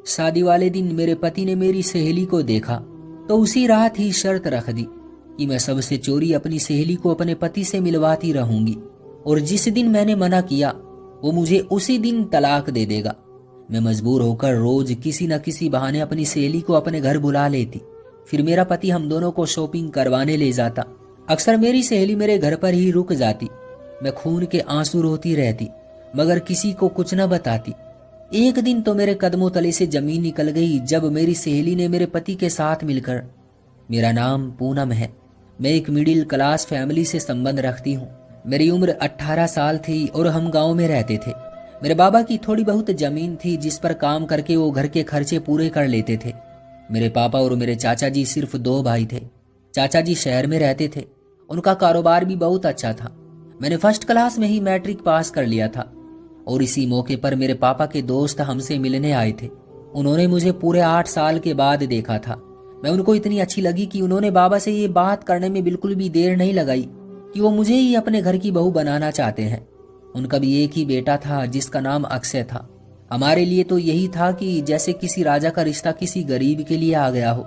शादी वाले दिन मेरे पति ने मेरी सहेली को देखा तो उसी रात ही शर्त रख दी कि मैं सबसे चोरी अपनी सहेली को अपने पति से मिलवाती रहूंगी, और जिस दिन मैंने मना किया वो मुझे उसी दिन तलाक दे देगा। मैं मजबूर होकर रोज किसी न किसी बहाने अपनी सहेली को अपने घर बुला लेती। फिर मेरा पति हम दोनों को शॉपिंग करवाने ले जाता। अक्सर मेरी सहेली मेरे घर पर ही रुक जाती। मैं खून के आंसू रोती रहती मगर किसी को कुछ न बताती। एक दिन तो मेरे कदमों तले से जमीन निकल गई जब मेरी सहेली ने मेरे पति के साथ मिलकर, मेरा नाम पूनम है, मैं एक मिडिल क्लास फैमिली से संबंध रखती हूँ। मेरी उम्र 18 साल थी और हम गांव में रहते थे। मेरे बाबा की थोड़ी बहुत जमीन थी जिस पर काम करके वो घर के खर्चे पूरे कर लेते थे। मेरे पापा और मेरे चाचा जी सिर्फ 2 भाई थे। चाचा जी शहर में रहते थे, उनका कारोबार भी बहुत अच्छा था। मैंने फर्स्ट क्लास में ही मैट्रिक पास कर लिया था और इसी मौके पर मेरे पापा के दोस्त हमसे मिलने आए थे। उन्होंने मुझे पूरे 8 साल के बाद देखा था। मैं उनको इतनी अच्छी लगी कि उन्होंने बाबा से ये बात करने में बिल्कुल भी देर नहीं लगाई कि वो मुझे ही अपने घर की बहू बनाना चाहते हैं। उनका भी एक ही बेटा था जिसका नाम अक्षय था। हमारे लिए तो यही था कि जैसे किसी राजा का रिश्ता किसी गरीब के लिए आ गया हो,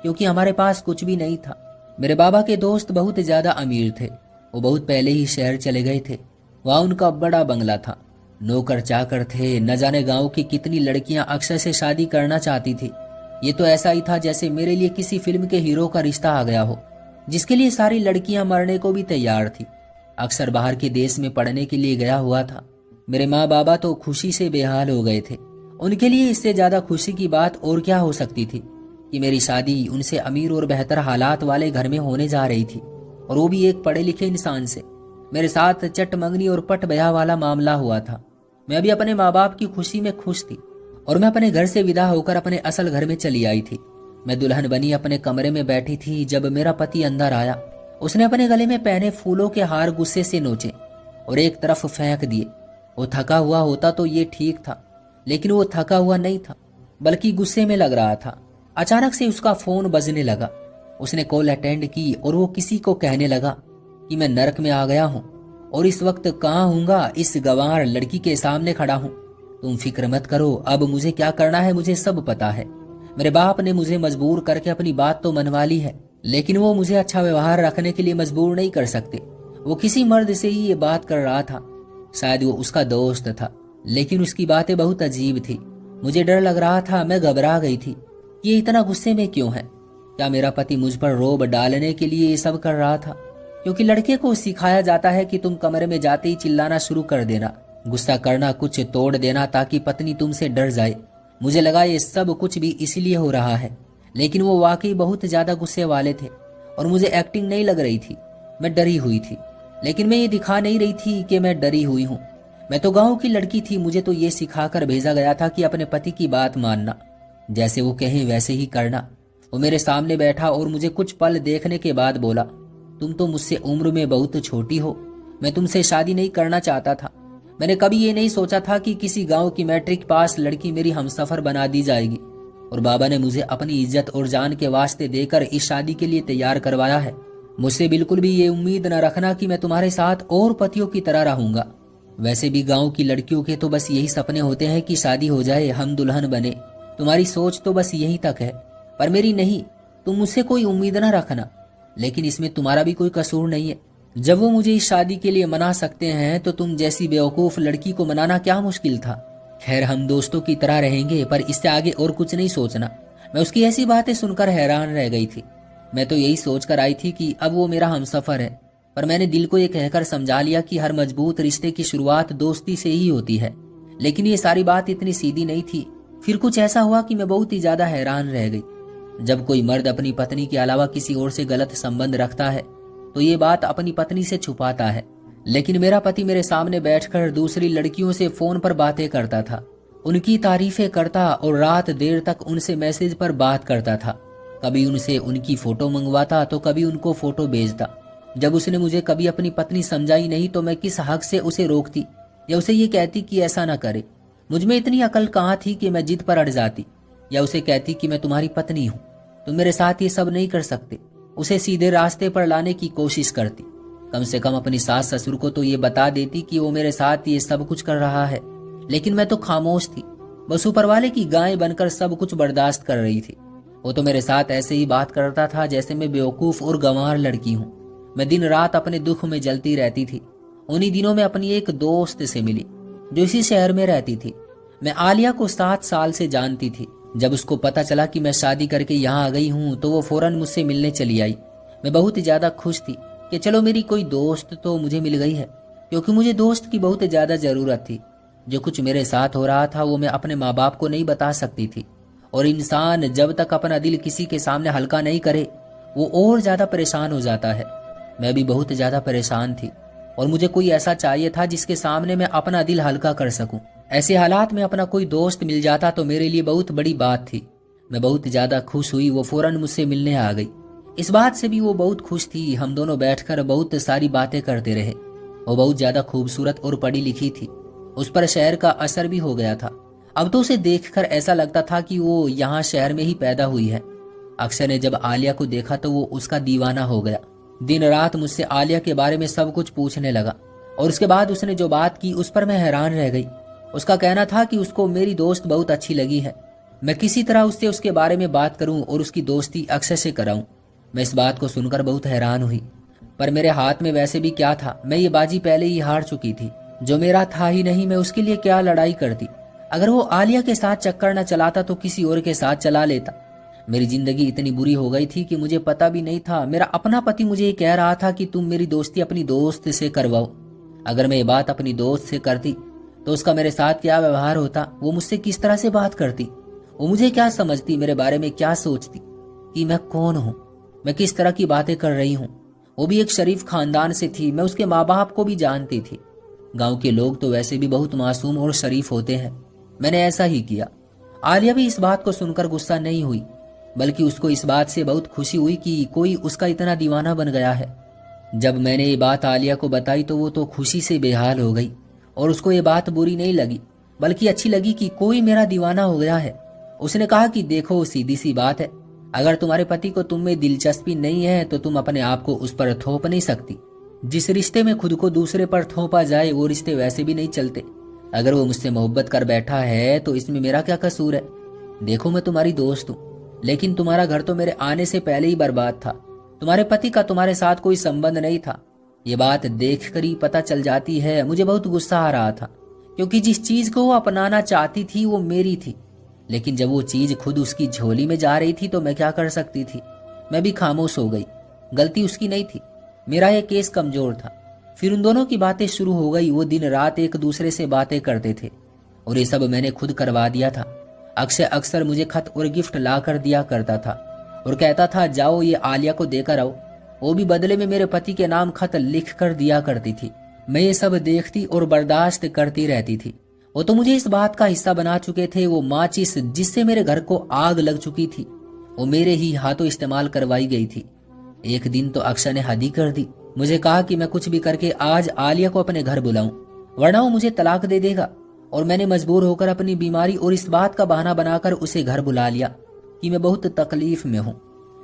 क्योंकि हमारे पास कुछ भी नहीं था। मेरे बाबा के दोस्त बहुत ज्यादा अमीर थे। वो बहुत पहले ही शहर चले गए थे। वहाँ उनका बड़ा बंगला था, नौकर चाकर थे। न जाने गांव की कितनी लड़कियां अक्षय से शादी करना चाहती थी। ये तो ऐसा ही था जैसे मेरे लिए किसी फिल्म के हीरो का रिश्ता आ गया हो, जिसके लिए सारी लड़कियां मरने को भी तैयार थी। अक्सर बाहर के देश में पढ़ने के लिए गया हुआ था। मेरे माँ बाबा तो खुशी से बेहाल हो गए थे। उनके लिए इससे ज्यादा खुशी की बात और क्या हो सकती थी कि मेरी शादी उनसे अमीर और बेहतर हालात वाले घर में होने जा रही थी, और वो भी एक पढ़े लिखे इंसान से। मेरे साथ चट मंगनी और पट ब्याह वाला मामला हुआ था। मैं भी अपने माँ बाप की खुशी में खुश थी और मैं अपने घर से विदा होकर अपने असल घर में चली आई थी। मैं दुल्हन बनी अपने कमरे में बैठी थी जब मेरा पति अंदर आया। उसने अपने गले में पहने फूलों के हार गुस्से से नोचे और एक तरफ फेंक दिए। वो थका हुआ होता तो ये ठीक था, लेकिन वो थका हुआ नहीं था बल्कि गुस्से में लग रहा था। अचानक से उसका फोन बजने लगा। उसने कॉल अटेंड की और वो किसी को कहने लगा कि मैं नरक में आ गया हूँ और इस वक्त कहाँ हूँगा, इस गंवार लड़की के सामने खड़ा हूँ। तुम फिक्र मत करो, अब मुझे क्या करना है मुझे सब पता है। मेरे बाप ने मुझे मजबूर करके अपनी बात तो मनवा ली है, लेकिन वो मुझे अच्छा व्यवहार रखने के लिए मजबूर नहीं कर सकते। वो किसी मर्द से ही ये बात कर रहा था। शायद वो उसका दोस्त था, लेकिन उसकी बातें बहुत अजीब थी। मुझे डर लग रहा था, मैं घबरा गई थी। ये इतना गुस्से में क्यों है? क्या मेरा पति मुझ पर रोब डालने के लिए ये सब कर रहा था? क्योंकि लड़के को सिखाया जाता है कि तुम कमरे में जाते ही चिल्लाना शुरू कर देना, गुस्सा करना, कुछ तोड़ देना ताकि पत्नी तुमसे डर जाए। मुझे लगा ये सब कुछ भी इसलिए हो रहा है, लेकिन वो वाकई बहुत ज्यादा गुस्से वाले थे और मुझे एक्टिंग नहीं लग रही थी। मैं डरी हुई थी, लेकिन मैं ये दिखा नहीं रही थी कि मैं डरी हुई हूँ। मैं तो गाँव की लड़की थी। मुझे तो ये सिखाकर भेजा गया था कि अपने पति की बात मानना, जैसे वो कहें वैसे ही करना। वो मेरे सामने बैठा और मुझे कुछ पल देखने के बाद बोला, तुम तो मुझसे उम्र में बहुत छोटी हो। मैं तुमसे शादी नहीं करना चाहता था। मैंने कभी ये नहीं सोचा था कि किसी गांव की मैट्रिक पास लड़की मेरी हमसफर बना दी जाएगी, और बाबा ने मुझे अपनी इज्जत और जान के वास्ते देकर इस शादी के लिए तैयार करवाया है। मुझसे बिल्कुल भी ये उम्मीद न रखना कि मैं तुम्हारे साथ और पतियों की तरह रहूंगा। वैसे भी गाँव की लड़कियों के तो बस यही सपने होते हैं कि शादी हो जाए, हम दुल्हन बने। तुम्हारी सोच तो बस यही तक है, पर मेरी नहीं। तुम मुझसे कोई उम्मीद न रखना, लेकिन इसमें तुम्हारा भी कोई कसूर नहीं है। जब वो मुझे इस शादी के लिए मना सकते हैं तो तुम जैसी बेवकूफ लड़की को मनाना क्या मुश्किल था। खैर, हम दोस्तों की तरह रहेंगे, पर इससे आगे और कुछ नहीं सोचना। मैं उसकी ऐसी बातें सुनकर हैरान रह गई थी। मैं तो यही सोचकर आई थी कि अब वो मेरा हमसफर है, पर मैंने दिल को ये कहकर समझा लिया कि हर मजबूत रिश्ते की शुरुआत दोस्ती से ही होती है। लेकिन ये सारी बात इतनी सीधी नहीं थी। फिर कुछ ऐसा हुआ कि मैं बहुत ही ज्यादा हैरान रह गई। जब कोई मर्द अपनी पत्नी के अलावा किसी और से गलत संबंध रखता है तो ये बात अपनी पत्नी से छुपाता है, लेकिन मेरा पति मेरे सामने बैठकर दूसरी लड़कियों से फोन पर बातें करता था, उनकी तारीफें करता और रात देर तक उनसे मैसेज पर बात करता था। कभी उनसे उनकी फोटो मंगवाता तो कभी उनको फोटो भेजता। जब उसने मुझे कभी अपनी पत्नी समझाई नहीं तो मैं किस हक से उसे रोकती या उसे ये कहती कि ऐसा ना करे। मुझ में इतनी अकल कहाँ थी कि मैं जिद पर अड़ जाती या उसे कहती कि मैं तुम्हारी पत्नी हूँ, तुम मेरे साथ ये सब नहीं कर सकते। उसे सीधे रास्ते पर लाने की कोशिश करती। कम से कम अपनी सास ससुर को तो ये बता देती कि वो मेरे साथ ये सब कुछ कर रहा है, लेकिन मैं तो खामोश थी। बस ऊपर वाले की गाय बनकर सब कुछ बर्दाश्त कर रही थी। वो तो मेरे साथ ऐसे ही बात करता था जैसे मैं बेवकूफ और गंवार लड़की हूँ। मैं दिन रात अपने दुख में जलती रहती थी। उन्हीं दिनों में अपनी एक दोस्त से मिली जो इसी शहर में रहती थी। मैं आलिया को 7 साल से जानती थी। जब उसको पता चला कि मैं शादी करके यहाँ आ गई हूँ तो वो फौरन मुझसे मिलने चली आई। मैं बहुत ज्यादा खुश थी कि चलो मेरी कोई दोस्त तो मुझे मिल गई है, क्योंकि मुझे दोस्त की बहुत ज्यादा जरूरत थी। जो कुछ मेरे साथ हो रहा था वो मैं अपने माँ बाप को नहीं बता सकती थी, और इंसान जब तक अपना दिल किसी के सामने हल्का नहीं करे वो और ज्यादा परेशान हो जाता है। मैं भी बहुत ज्यादा परेशान थी और मुझे कोई ऐसा चाहिए था जिसके सामने मैं अपना दिल हल्का कर सकूं। ऐसे हालात में अपना कोई दोस्त मिल जाता तो मेरे लिए बहुत बड़ी बात थी। मैं बहुत ज्यादा खुश हुई। वो फौरन मुझसे मिलने आ गई। इस बात से भी वो बहुत खुश थी। हम दोनों बैठकर बहुत सारी बातें करते रहे। वो बहुत ज्यादा खूबसूरत और पढ़ी लिखी थी। उस पर शहर का असर भी हो गया था। अब तो उसे देखकर ऐसा लगता था कि वो यहाँ शहर में ही पैदा हुई है। अक्षय ने जब आलिया को देखा तो वो उसका दीवाना हो गया। दिन रात मुझसे आलिया के बारे में सब कुछ पूछने लगा, और उसके बाद उसने जो बात की उस पर मैं हैरान रह गई। उसका कहना था कि उसको मेरी दोस्त बहुत अच्छी लगी है। मैं किसी तरह उससे उसके बारे में बात करूं और उसकी दोस्ती अक्षय से कराऊं। मैं इस बात को सुनकर बहुत हैरान हुई, पर मेरे हाथ में वैसे भी क्या था। मैं ये बाजी पहले ही हार चुकी थी। जो मेरा था ही नहीं, मैं उसके लिए क्या लड़ाई करती। अगर वो आलिया के साथ चक्कर न चलाता तो किसी और के साथ चला लेता। मेरी जिंदगी इतनी बुरी हो गई थी कि मुझे पता भी नहीं था। मेरा अपना पति मुझे ये कह रहा था कि तुम मेरी दोस्ती अपनी दोस्त से करवाओ। अगर मैं ये बात अपनी दोस्त से करती तो उसका मेरे साथ क्या व्यवहार होता, वो मुझसे किस तरह से बात करती, वो मुझे क्या समझती, मेरे बारे में क्या सोचती, कि मैं कौन हूँ, मैं किस तरह की बातें कर रही हूँ। वो भी एक शरीफ खानदान से थी। मैं उसके माँ बाप को भी जानती थी। गांव के लोग तो वैसे भी बहुत मासूम और शरीफ होते हैं। मैंने ऐसा ही किया। आलिया भी इस बात को सुनकर गुस्सा नहीं हुई, बल्कि उसको इस बात से बहुत खुशी हुई कि कोई उसका इतना दीवाना बन गया है। जब मैंने ये बात आलिया को बताई तो वो तो खुशी से बेहाल हो गई, और उसको ये बात बुरी नहीं लगी बल्कि अच्छी लगी कि कोई मेरा दीवाना हो गया है। उसने कहा कि देखो, सीधी सी बात है, अगर तुम्हारे पति को तुम में दिलचस्पी नहीं है तो तुम अपने आप को उस पर थोप नहीं सकती। जिस रिश्ते में खुद को दूसरे पर थोपा जाए वो रिश्ते वैसे भी नहीं चलते। अगर वो मुझसे मोहब्बत कर बैठा है तो इसमें मेरा क्या कसूर है। देखो, मैं तुम्हारी दोस्त हूँ, लेकिन तुम्हारा घर तो मेरे आने से पहले ही बर्बाद था। तुम्हारे पति का तुम्हारे साथ कोई संबंध नहीं था। ये बात देखकर ही पता चल जाती है। मुझे बहुत गुस्सा आ रहा था, क्योंकि जिस चीज को वो अपनाना चाहती थी वो मेरी थी, लेकिन जब वो चीज खुद उसकी झोली में जा रही थी तो मैं क्या कर सकती थी। मैं भी खामोश हो गई। गलती उसकी नहीं थी, मेरा ये केस कमजोर था। फिर उन दोनों की बातें शुरू हो गई। वो दिन रात एक दूसरे से बातें करते थे, और ये सब मैंने खुद करवा दिया था। अक्षय अक्सर मुझे खत और गिफ्ट ला कर दिया करता था और कहता था जाओ ये आलिया को देकर आओ। वो भी बदले में मेरे पति के नाम खत लिख कर दिया करती थी। मैं ये सब देखती और बर्दाश्त करती रहती थी। वो तो मुझे इस बात का हिस्सा बना चुके थे। वो माचिस जिससे मेरे घर को आग लग चुकी थी वो मेरे ही हाथों इस्तेमाल करवाई गई थी। एक दिन तो अक्षय ने हद ही कर दी। मुझे कहा कि मैं कुछ भी करके आज आलिया को अपने घर बुलाऊं, वरना वो मुझे तलाक दे देगा। और मैंने मजबूर होकर अपनी बीमारी और इस बात का बहाना बनाकर उसे घर बुला लिया कि मैं बहुत तकलीफ में हूँ,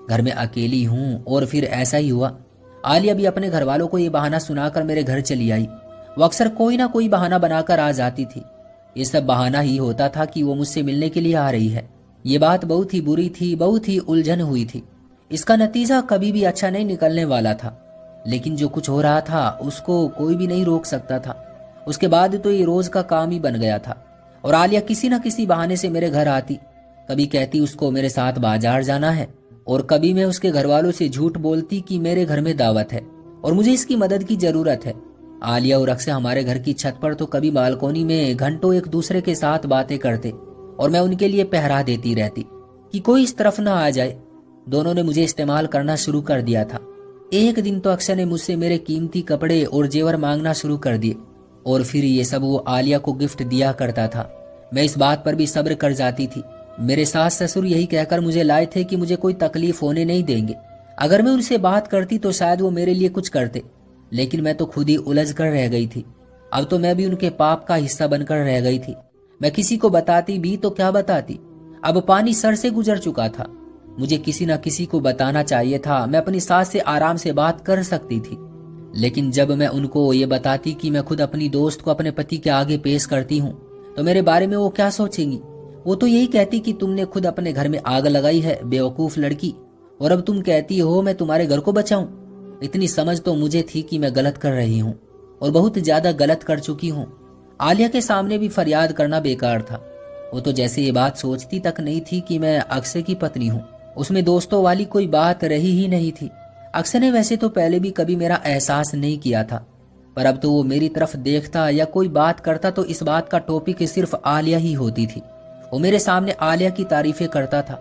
घर में अकेली हूँ। और फिर ऐसा ही हुआ। आलिया भी अपने घर वालों को ये बहाना सुनाकर मेरे घर चली आई। वो अक्सर कोई ना कोई बहाना बनाकर आ जाती थी। ये सब बहाना ही होता था कि वो मुझसे मिलने के लिए आ रही है। ये बात बहुत ही बुरी थी, बहुत ही उलझन हुई थी। इसका नतीजा कभी भी अच्छा नहीं निकलने वाला था, लेकिन जो कुछ हो रहा था उसको कोई भी नहीं रोक सकता था। उसके बाद तो ये रोज का काम ही बन गया था, और आलिया किसी न किसी बहाने से मेरे घर आती। कभी कहती उसको मेरे साथ बाजार जाना है, और कभी मैं उसके घर वालों से झूठ बोलती कि मेरे घर में दावत है और मुझे इसकी मदद की जरूरत है। आलिया और अक्षय हमारे घर की छत पर तो कभी बालकोनी में घंटों एक दूसरे के साथ बातें करते, और मैं उनके लिए पहरा देती रहती कि कोई इस तरफ ना आ जाए। दोनों ने मुझे इस्तेमाल करना शुरू कर दिया था। एक दिन तो अक्षय ने मुझसे मेरे कीमती कपड़े और जेवर मांगना शुरू कर दिए, और फिर ये सब वो आलिया को गिफ्ट दिया करता था। मैं इस बात पर भी सब्र कर जाती थी। मेरे सास ससुर यही कहकर मुझे लाए थे कि मुझे कोई तकलीफ होने नहीं देंगे। अगर मैं उनसे बात करती तो शायद वो मेरे लिए कुछ करते, लेकिन मैं तो खुद ही उलझ कर रह गई थी। अब तो मैं भी उनके पाप का हिस्सा बनकर रह गई थी। मैं किसी को बताती भी तो क्या बताती, अब पानी सर से गुजर चुका था। मुझे किसी न किसी को बताना चाहिए था। मैं अपनी सास से आराम से बात कर सकती थी, लेकिन जब मैं उनको ये बताती कि मैं खुद अपनी दोस्त को अपने पति के आगे पेश करती हूँ तो मेरे बारे में वो क्या सोचेंगी। वो तो यही कहती कि तुमने खुद अपने घर में आग लगाई है बेवकूफ लड़की, और अब तुम कहती हो मैं तुम्हारे घर को बचाऊं। इतनी समझ तो मुझे थी कि मैं गलत कर रही हूँ और बहुत ज्यादा गलत कर चुकी हूँ। आलिया के सामने भी फरियाद करना बेकार था। वो तो जैसे ये बात सोचती तक नहीं थी कि मैं अक्षय की पत्नी हूँ। उसमें दोस्तों वाली कोई बात रही ही नहीं थी। अक्षय ने वैसे तो पहले भी कभी मेरा एहसास नहीं किया था, पर अब तो वो मेरी तरफ देखता या कोई बात करता तो इस बात का टॉपिक सिर्फ आलिया ही होती थी। वो मेरे सामने आलिया की तारीफें करता था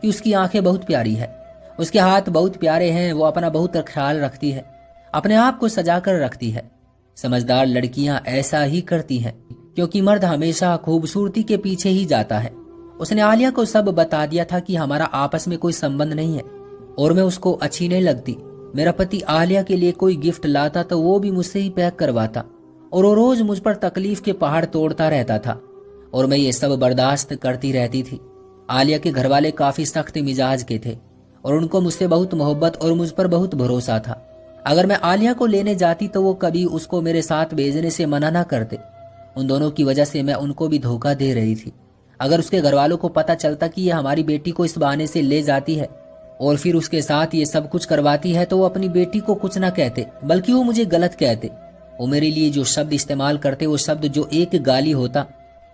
कि उसकी आंखें बहुत प्यारी है, उसके हाथ बहुत प्यारे हैं, वो अपना बहुत ख्याल रखती है, अपने आप को सजा कर रखती है। समझदार लड़कियां ऐसा ही करती हैं, क्योंकि मर्द हमेशा खूबसूरती के पीछे ही जाता है। उसने आलिया को सब बता दिया था कि हमारा आपस में कोई संबंध नहीं है और मैं उसको अच्छी नहीं लगती। मेरा पति आलिया के लिए कोई गिफ्ट लाता तो वो भी मुझसे ही पैक करवाता, और वो रोज मुझ पर तकलीफ के पहाड़ तोड़ता रहता था और मैं ये सब बर्दाश्त करती रहती थी। आलिया के घर वाले काफी सख्त मिजाज के थे और उनको मुझसे बहुत मोहब्बत और मुझ पर बहुत भरोसा था। अगर मैं आलिया को लेने जाती तो वो कभी उसको मेरे साथ भेजने से मना ना करते। उन दोनों की वजह से मैं उनको भी धोखा दे रही थी। अगर उसके घर वालों को पता चलता कि ये हमारी बेटी को इस बहाने से ले जाती है और फिर उसके साथ ये सब कुछ करवाती है, तो वो अपनी बेटी को कुछ ना कहते, बल्कि वो मुझे गलत कहते। वो मेरे लिए जो शब्द इस्तेमाल करते, वो शब्द जो एक गाली होता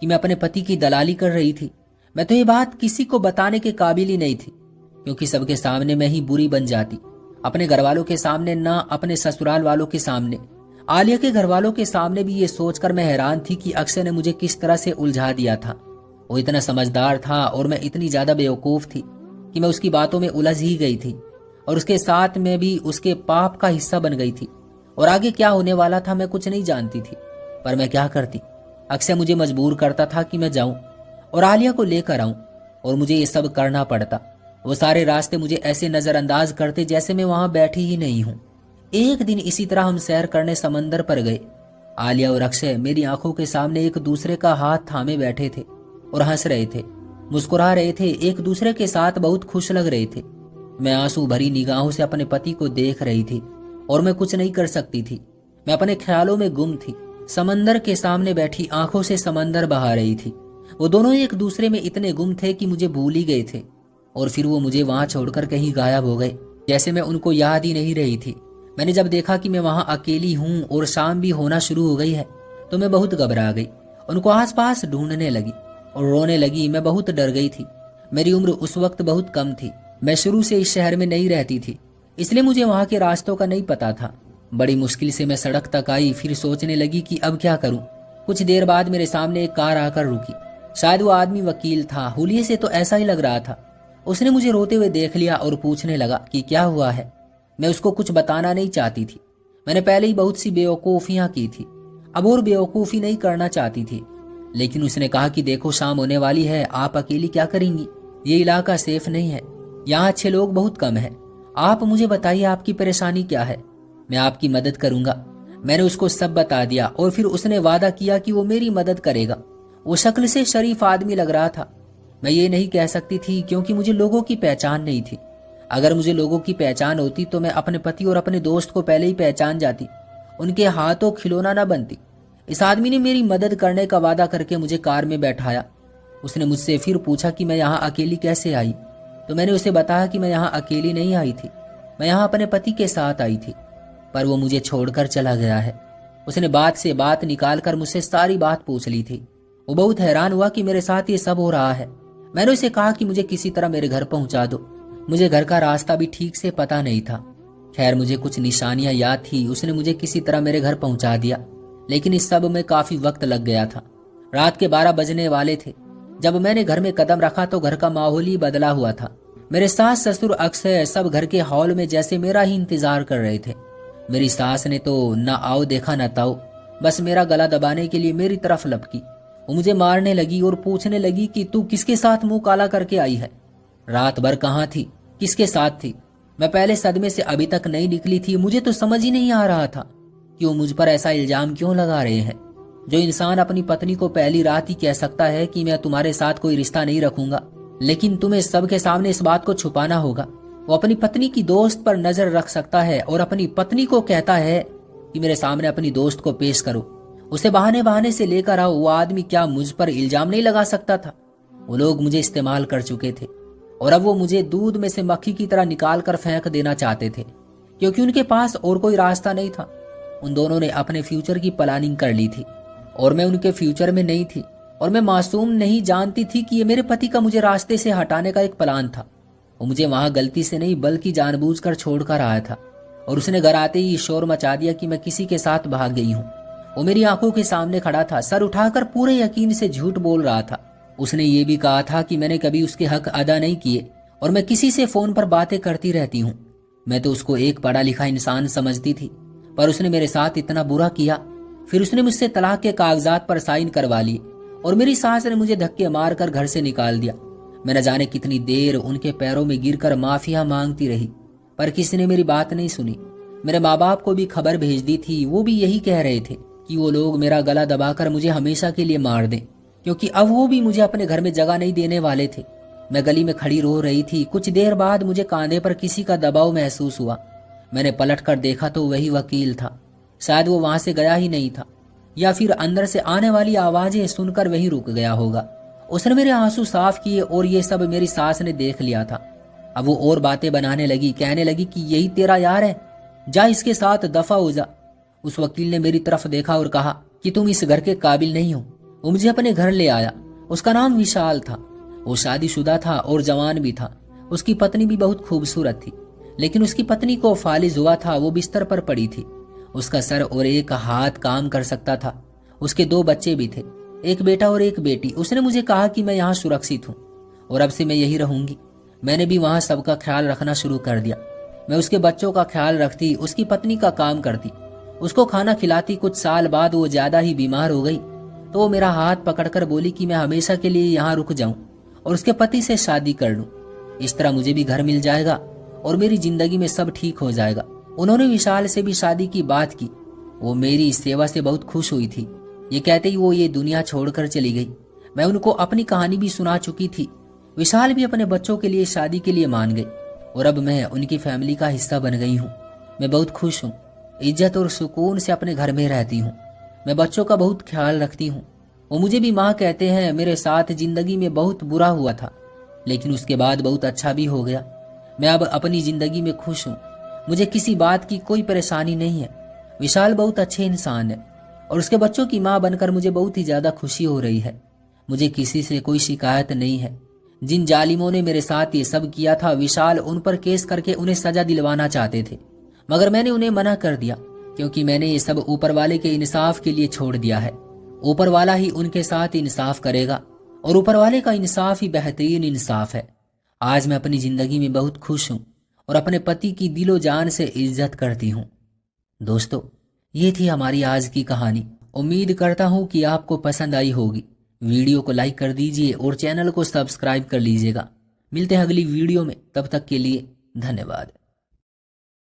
कि मैं अपने पति की दलाली कर रही थी। मैं तो ये बात किसी को बताने के काबिल ही नहीं थी, क्योंकि सबके सामने मैं ही बुरी बन जाती, अपने घर वालों के सामने ना, अपने ससुराल वालों के सामने। आलिया के घर वालों के सामने भी ये सोचकर मैं हैरान थी कि अक्षय ने मुझे किस तरह से उलझा दिया था। वो इतना समझदार था और मैं इतनी ज्यादा बेवकूफ थी कि मैं उसकी बातों में उलझ ही गई थी और उसके साथ में भी उसके पाप का हिस्सा बन गई थी। और आगे क्या होने वाला था मैं कुछ नहीं जानती थी, पर मैं क्या करती। अक्षय मुझे मजबूर करता था कि मैं जाऊं और आलिया को लेकर आऊं, और मुझे ये सब करना पड़ता। वो सारे रास्ते मुझे ऐसे नजरअंदाज करते जैसे मैं वहां बैठी ही नहीं हूं। एक दिन इसी तरह हम सैर करने समंदर पर गए। आलिया और अक्षय मेरी आंखों के सामने एक दूसरे का हाथ थामे बैठे थे और हंस रहे थे, मुस्कुरा रहे थे, एक दूसरे के साथ बहुत खुश लग रहे थे। मैं आंसू भरी निगाहों से अपने पति को देख रही थी और मैं कुछ नहीं कर सकती थी। मैं अपने ख्यालों में गुम थी, समंदर के सामने बैठी आंखों से समंदर बहा रही थी। वो दोनों एक दूसरे में इतने गुम थे कि मुझे भूल ही गए थे, और फिर वो मुझे वहां छोड़कर कहीं गायब हो गए, जैसे मैं उनको याद ही नहीं रही थी। मैंने जब देखा कि मैं वहां अकेली हूं और शाम भी होना शुरू हो गई है, तो मैं बहुत घबरा गई, उनको आसपास ढूंढने लगी और रोने लगी। मैं बहुत डर गई थी। मेरी उम्र उस वक्त बहुत कम थी, मैं शुरू से इस शहर में नहीं रहती थी, इसलिए मुझे वहां के रास्तों का नहीं पता था। बड़ी मुश्किल से मैं सड़क तक आई, फिर सोचने लगी कि अब क्या करूं। कुछ देर बाद मेरे सामने एक कार आकर रुकी। शायद वो आदमी वकील था, हुलिये से तो ऐसा ही लग रहा था। उसने मुझे रोते हुए देख लिया और पूछने लगा कि क्या हुआ है। मैं उसको कुछ बताना नहीं चाहती थी, मैंने पहले ही बहुत सी बेवकूफियां की थी, अब और बेवकूफी नहीं करना चाहती थी। लेकिन उसने कहा कि देखो शाम होने वाली है, आप अकेली क्या करेंगी, ये इलाका सेफ नहीं है, यहाँ अच्छे लोग बहुत कम है। आप मुझे बताइए आपकी परेशानी क्या है, मैं आपकी मदद करूंगा। मैंने उसको सब बता दिया और फिर उसने वादा किया कि वो मेरी मदद करेगा। वो शक्ल से शरीफ आदमी लग रहा था। मैं ये नहीं कह सकती थी क्योंकि मुझे लोगों की पहचान नहीं थी। अगर मुझे लोगों की पहचान होती तो मैं अपने पति और अपने दोस्त को पहले ही पहचान जाती, उनके हाथों खिलौना न बनती। इस आदमी ने मेरी मदद करने का वादा करके मुझे कार में बैठाया। उसने मुझसे फिर पूछा कि मैं यहाँ अकेली कैसे आई, तो मैंने उसे बताया कि मैं यहाँ अकेली नहीं आई थी, मैं यहाँ अपने पति के साथ आई थी, पर वो मुझे छोड़कर चला गया है। उसने बात से बात निकालकर मुझसे सारी बात पूछ ली थी। वो बहुत हैरान हुआ कि मेरे साथ ये सब हो रहा है। मैंने उसे कहा कि मुझे किसी तरह मेरे घर पहुंचा दो, मुझे घर का रास्ता भी ठीक से पता नहीं था। खैर मुझे कुछ निशानियां याद थी, उसने मुझे किसी तरह मेरे घर पहुंचा दिया, लेकिन इस सब में काफी वक्त लग गया था। रात के 12 बजने वाले थे। जब मैंने घर में कदम रखा तो घर का माहौल ही बदला हुआ था। मेरे सास ससुर अक्षय सब घर के हॉल में जैसे मेरा ही इंतजार कर रहे थे। मेरी सास ने तो ना आओ देखा ना ताओ, बस मेरा गला दबाने के लिए मेरी तरफ लपकी। वो मुझे मारने लगी और पूछने लगी कि तू किसके साथ मुंह काला करके आई है, रात भर कहाँ थी, किसके साथ थी। मैं पहले सदमे से अभी तक नहीं निकली थी। मुझे तो समझ ही नहीं आ रहा था कि वो मुझ पर ऐसा इल्जाम क्यों लगा रहे हैं। जो इंसान अपनी पत्नी को पहली रात ही कह सकता है कि मैं तुम्हारे साथ कोई रिश्ता नहीं रखूंगा, लेकिन तुम्हें सबके सामने इस बात को छुपाना होगा। वो अपनी पत्नी की दोस्त पर नजर रख सकता है और अपनी पत्नी को कहता है कि मेरे सामने अपनी दोस्त को पेश करो, उसे बहाने बहाने से लेकर आओ। वो आदमी क्या मुझ पर इल्जाम नहीं लगा सकता था? वो लोग मुझे इस्तेमाल कर चुके थे और अब वो मुझे दूध में से मक्खी की तरह निकाल कर फेंक देना चाहते थे, क्योंकि उनके पास और कोई रास्ता नहीं था। उन दोनों ने अपने फ्यूचर की प्लानिंग कर ली थी और मैं उनके फ्यूचर में नहीं थी, और मैं मासूम नहीं जानती थी कि ये मेरे पति का मुझे रास्ते से हटाने का एक प्लान था। वो मुझे वहां गलती से नहीं बल्कि जानबूझकर छोड़कर आया था, और उसने घर आते ही शोर मचा दिया कि मैं किसी के साथ भाग गई हूँ। वो मेरी आंखों के सामने खड़ा था, सर उठाकर पूरे यकीन से झूठ बोल रहा था। उसने ये भी कहा था कि मैंने कभी उसके हक अदा नहीं किए और मैं किसी से फोन पर बातें करती रहती हूँ। मैं तो उसको एक पढ़ा लिखा इंसान समझती थी, पर उसने मेरे साथ इतना बुरा किया। फिर उसने मुझसे तलाक के कागजात पर साइन करवा लिए और मेरी सास ने मुझे धक्के मारकर घर से निकाल दिया। मैं न जाने कितनी देर उनके पैरों में गिरकर माफिया मांगती रही, पर किसी ने मेरी बात नहीं सुनी। मेरे माँ बाप को भी खबर भेज दी थी, वो भी यही कह रहे थे कि वो लोग मेरा गला दबाकर मुझे हमेशा के लिए मार दें, क्योंकि अब वो भी मुझे अपने घर में जगह नहीं देने वाले थे। मैं गली में खड़ी रो रही थी। कुछ देर बाद मुझे कांधे पर किसी का दबाव महसूस हुआ। मैंने पलट कर देखा तो वही वकील था। शायद वो वहां से गया ही नहीं था, या फिर अंदर से आने वाली आवाजें सुनकर वहीं रुक गया होगा। उसने मेरे आंसू साफ किए और ये सब मेरी सास ने देख लिया था। अब वो और बातें बनाने लगी, कहने लगी कि यही तेरा यार है, जा इसके साथ दफा हो जा। उस वकील ने मेरी तरफ देखा और कहा कि तुम इस घर के काबिल नहीं हो। वो मुझे अपने घर ले आया। उसका नाम विशाल था। वो शादीशुदा था और जवान भी था। उसकी पत्नी भी बहुत खूबसूरत थी, लेकिन उसकी पत्नी को फालिज हुआ था। वो बिस्तर पर पड़ी थी। उसका सर और एक हाथ काम कर सकता था। उसके 2 बच्चे भी थे, एक बेटा और एक बेटी। उसने मुझे कहा कि मैं यहाँ सुरक्षित हूँ और अब से मैं यही रहूंगी। मैंने भी वहाँ सबका ख्याल रखना शुरू कर दिया। मैं उसके बच्चों का ख्याल रखती, उसकी पत्नी का काम करती, उसको खाना खिलाती। कुछ साल बाद वो ज्यादा ही बीमार हो गई तो वो मेरा हाथ पकड़कर बोली कि मैं हमेशा के लिए यहाँ रुक जाऊं और उसके पति से शादी कर लूं। इस तरह मुझे भी घर मिल जाएगा और मेरी जिंदगी में सब ठीक हो जाएगा। उन्होंने विशाल से भी शादी की बात की। वो मेरी इस सेवा से बहुत खुश हुई थी। ये कहते ही वो ये दुनिया छोड़कर चली गई। मैं उनको अपनी कहानी भी सुना चुकी थी। विशाल भी अपने बच्चों के लिए शादी के लिए मान गई और अब मैं उनकी फैमिली का हिस्सा बन गई हूँ। मैं बहुत खुश हूँ, इज्जत और सुकून से अपने घर में रहती हूँ। मैं बच्चों का बहुत ख्याल रखती हूँ। वो मुझे भी माँ कहते हैं। मेरे साथ जिंदगी में बहुत बुरा हुआ था, लेकिन उसके बाद बहुत अच्छा भी हो गया। मैं अब अपनी जिंदगी में खुश हूँ। मुझे किसी बात की कोई परेशानी नहीं है। विशाल बहुत अच्छे इंसान है और उसके बच्चों की माँ बनकर मुझे बहुत ही ज्यादा खुशी हो रही है। मुझे किसी से कोई शिकायत नहीं है। जिन जालिमों ने मेरे साथ ये सब किया था, विशाल उन पर केस करके उन्हें सजा दिलवाना चाहते थे, मगर मैंने उन्हें मना कर दिया, क्योंकि मैंने ये सब ऊपर वाले के इंसाफ के लिए छोड़ दिया है। ऊपर वाला ही उनके साथ इंसाफ करेगा और ऊपर वाले का इंसाफ ही बेहतरीन इंसाफ है। आज मैं अपनी जिंदगी में बहुत खुश हूँ और अपने पति की दिलो जान से इज्जत करती हूँ। दोस्तों, ये थी हमारी आज की कहानी। उम्मीद करता हूँ कि आपको पसंद आई होगी। वीडियो को लाइक कर दीजिए और चैनल को सब्सक्राइब कर लीजिएगा। मिलते हैं अगली वीडियो में, तब तक के लिए धन्यवाद।